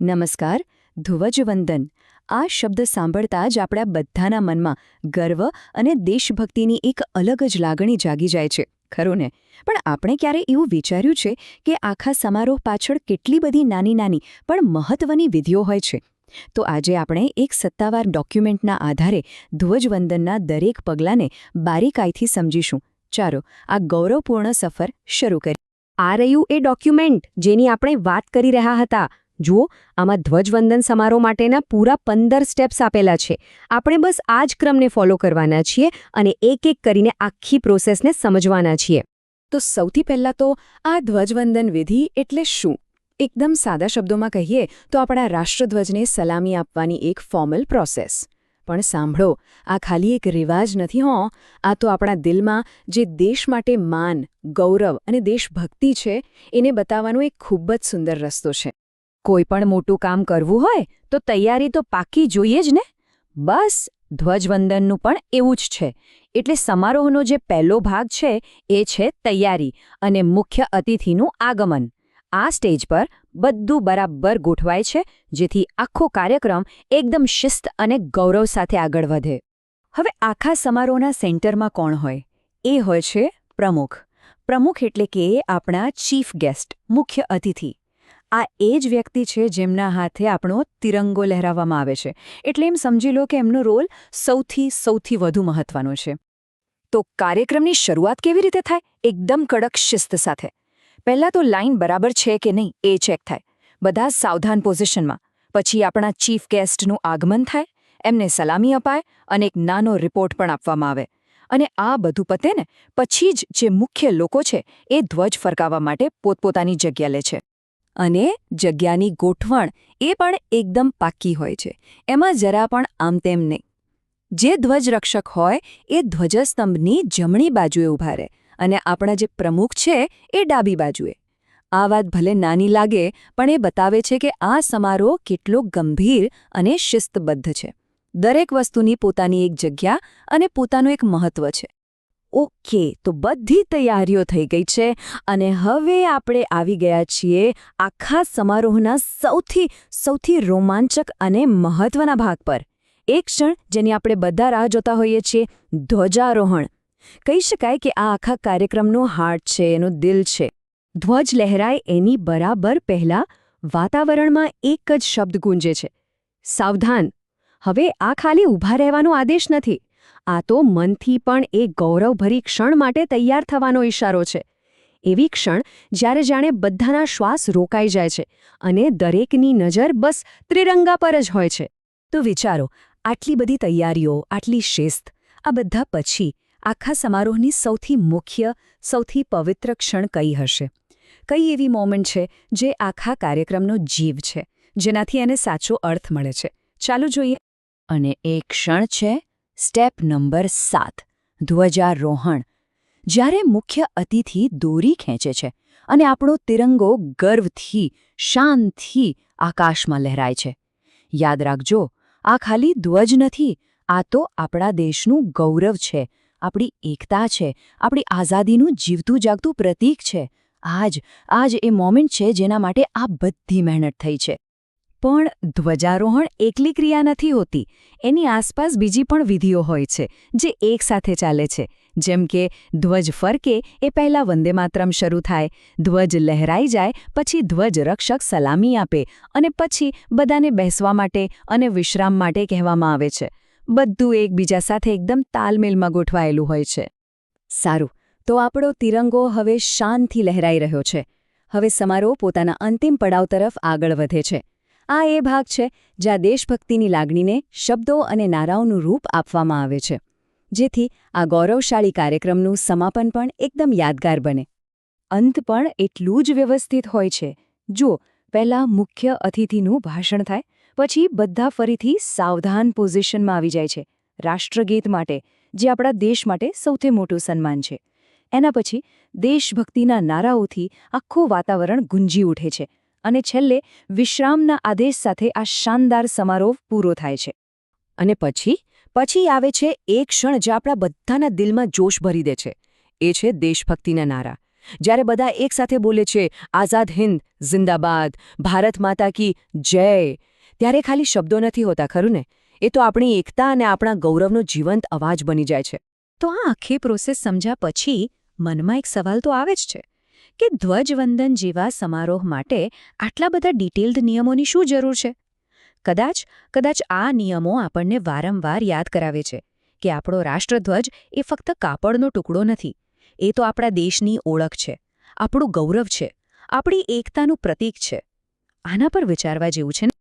નમસ્કાર. ધ્વજવંદન આ શબ્દ સાંભળતા જ આપણા બધાના મનમાં ગર્વ અને દેશભક્તિની એક અલગ જ લાગણી જાગી જાય છે, ખરું ને? પણ આપણે ક્યારે એવું વિચાર્યું છે કે આખા સમારોહ પાછળ કેટલી બધી નાની નાની પણ મહત્વની વિધિઓ હોય છે? તો આજે આપણે એક સત્તાવાર ડોક્યુમેન્ટના આધારે ધ્વજવંદનના દરેક પગલાંને બારીકાઈથી સમજીશું. ચાલો આ ગૌરવપૂર્ણ સફર શરૂ કરીએ. આ રહ્યું એ ડોક્યુમેન્ટ જેની આપણે વાત કરી રહ્યા હતા. જુઓ, આમાં ધ્વજવંદન સમારોહ માટેના પૂરા 15 સ્ટેપ્સ આપેલા છે. આપણે બસ આ જ ક્રમને ફોલો કરવાના છીએ અને એક એક કરીને આખી પ્રોસેસને સમજવાના છીએ. તો સૌથી પહેલાં તો આ ધ્વજવંદન વિધિ એટલે શું? એકદમ સાદા શબ્દોમાં કહીએ તો આપણા રાષ્ટ્રધ્વજને સલામી આપવાની એક ફોર્મલ પ્રોસેસ. પણ સાંભળો, આ ખાલી એક રિવાજ નથી હો. આ તો આપણા દિલમાં જે દેશ માટે માન, ગૌરવ અને દેશભક્તિ છે એને બતાવવાનો એક ખૂબ જ સુંદર રસ્તો છે. કોઈ પણ મોટું કામ કરવું હોય તો તૈયારી તો પાકી જોઈએ જ ને. બસ ધ્વજવંદનનું પણ એવું જ છે. એટલે સમારોહનો જે પહેલો ભાગ છે એ છે તૈયારી અને મુખ્ય અતિથિનું આગમન. આ સ્ટેજ પર બધું બરાબર ગોઠવાય છે જેથી આખો કાર્યક્રમ એકદમ શિસ્ત અને ગૌરવ સાથે આગળ વધે. હવે આખા સમારોહના સેન્ટરમાં કોણ હોય? એ હોય છે પ્રમુખ. પ્રમુખ એટલે કે આપણા ચીફ ગેસ્ટ, મુખ્ય અતિથિ. આ એ જ વ્યક્તિ છે જેમના હાથે આપણો તિરંગો લહેરાવવામાં આવે છે. એટલે એમ સમજી લો કે એમનો રોલ સૌથી વધુ મહત્વનો છે. તો કાર્યક્રમની શરૂઆત કેવી રીતે થાય? એકદમ કડક શિસ્ત સાથે. પહેલાં તો લાઇન બરાબર છે કે નહીં એ ચેક થાય. બધા સાવધાન પોઝિશનમાં. પછી આપણા ચીફ ગેસ્ટનું આગમન થાય, એમને સલામી અપાય અને એક નાનો રિપોર્ટ પણ આપવામાં આવે. અને આ બધું પતે ને પછી જ જે મુખ્ય લોકો છે એ ધ્વજ ફરકાવવા માટે પોતપોતાની જગ્યા લે છે. અને જગ્યાની ગોઠવણ એ પણ એકદમ પાક્કી હોય છે. એમાં જરા પણ આમ તેમ નહીં. જે ધ્વજરક્ષક હોય એ ધ્વજસ્તંભની જમણી બાજુએ ઊભા રહે અને આપણા જે પ્રમુખ છે એ ડાબી બાજુએ. આ વાત ભલે નાની લાગે પણ એ બતાવે છે કે આ સમારોહ કેટલો ગંભીર અને શિસ્તબદ્ધ છે. દરેક વસ્તુની પોતાની એક જગ્યા અને પોતાનું એક મહત્વ છે. ઓકે, તો બધી તૈયારીઓ થઈ ગઈ છે અને હવે આપણે આવી ગયા છીએ આખા સમારોહના સૌથી રોમાંચક અને મહત્વના ભાગ પર. એક ક્ષણ જેની આપણે બધા રાહ જોતા હોઈએ છીએ, ધ્વજારોહણ. કહી શકાય કે આ આખા કાર્યક્રમનો હાર્ટ છે, એનો દિલ છે. ધ્વજ લહેરાય એની બરાબર પહેલા વાતાવરણમાં એક જ શબ્દ ગુંજે છે, સાવધાન. હવે આ ખાલી ઊભા રહેવાનો આદેશ નથી. આ તો મનથી પણ એ ગૌરવભરી ક્ષણ માટે તૈયાર થવાનો ઇશારો છે. એવી ક્ષણ જ્યારે જાણે બધાના શ્વાસ રોકાઈ જાય છે અને દરેકની નજર બસ ત્રિરંગા પર જ હોય છે. તો વિચારો, આટલી બધી તૈયારીઓ, આટલી શિસ્ત, આ બધા પછી આખા સમારોહની સૌથી મુખ્ય, સૌથી પવિત્ર ક્ષણ કઈ હશે? કઈ એવી મોમેન્ટ છે જે આખા કાર્યક્રમનો જીવ છે, જેનાથી એને સાચો અર્થ મળે છે? ચાલો જોઈએ. અને એ ક્ષણ છે સ્ટેપ નંબર 7, ધ્વજારોહણ. જ્યારે મુખ્ય અતિથિ દોરી ખેંચે છે અને આપણો તિરંગો ગર્વથી, શાનથી આકાશમાં લહેરાય છે. યાદ રાખજો, આ ખાલી ધ્વજ નથી, આ તો આપણા દેશનું ગૌરવ છે, આપણી એકતા છે, આપણી આઝાદીનું જીવતું જાગતું પ્રતીક છે. આજ એ મોમેન્ટ છે જેના માટે આ બધી મહેનત થઈ છે. પણ ધ્વજારોહણ એકલી ક્રિયા નથી હોતી. એની આસપાસ બીજી પણ વિધિઓ હોય છે જે એકસાથે ચાલે છે. જેમ કે ધ્વજ ફરકે એ પહેલાં વંદે માતરમ શરૂ થાય, ધ્વજ લહેરાઈ જાય પછી ધ્વજરક્ષક સલામી આપે અને પછી બધાને બેસવા માટે અને વિશ્રામ માટે કહેવામાં આવે છે. બધું એકબીજા સાથે એકદમ તાલમેલમાં ગોઠવાયેલું હોય છે. સારું, તો આપણો તિરંગો હવે શાનથી લહેરાઈ રહ્યો છે. હવે સમારોહ પોતાના અંતિમ પડાવ તરફ આગળ વધે છે. આ એ ભાગ છે જ્યાં દેશભક્તિની લાગણીને શબ્દો અને નારાઓનું રૂપ આપવામાં આવે છે, જેથી આ ગૌરવશાળી કાર્યક્રમનું સમાપન પણ એકદમ યાદગાર બને. અંત પણ એટલું જ વ્યવસ્થિત હોય છે. જુઓ, પહેલાં મુખ્ય અતિથિનું ભાષણ થાય, પછી બધા ફરીથી સાવધાન પોઝિશનમાં આવી જાય છે રાષ્ટ્રગીત માટે, જે આપણા દેશ માટે સૌથી મોટું સન્માન છે. એના પછી દેશભક્તિના નારાઓથી આખું વાતાવરણ ગુંજી ઉઠે છે અને છેલ્લે વિશ્રામના આદેશ સાથે આ શાનદાર સમારોહ પૂરો થાય છે. અને પછી આવે છે એક ક્ષણ જે આપણા બધાના દિલમાં જોશ ભરી દે છે. એ છે દેશભક્તિના નારા. જ્યારે બધા એકસાથે બોલે છે આઝાદ હિન્દ જિંદાબાદ, ભારત માતા કી જય, ત્યારે ખાલી શબ્દો નથી હોતા, ખરું ને? એ તો આપણી એકતા અને આપણા ગૌરવનો જીવંત અવાજ બની જાય છે. તો આ આખી પ્રોસેસ સમજ્યા પછી મનમાં એક સવાલ તો આવે જ છે કે ધ્વજવંદન જેવા સમારોહ માટે આટલા બધા ડિટેલ્ડ નિયમોની શું જરૂર છે? કદાચ આ નિયમો આપણને વારંવાર યાદ કરાવે છે કે આપણો રાષ્ટ્રધ્વજ એ ફક્ત કાપડનો ટુકડો નથી. એ તો આપણા દેશની ઓળખ છે, આપણું ગૌરવ છે, આપણી એકતાનું પ્રતીક છે. આના પર વિચારવા જેવું છે ને?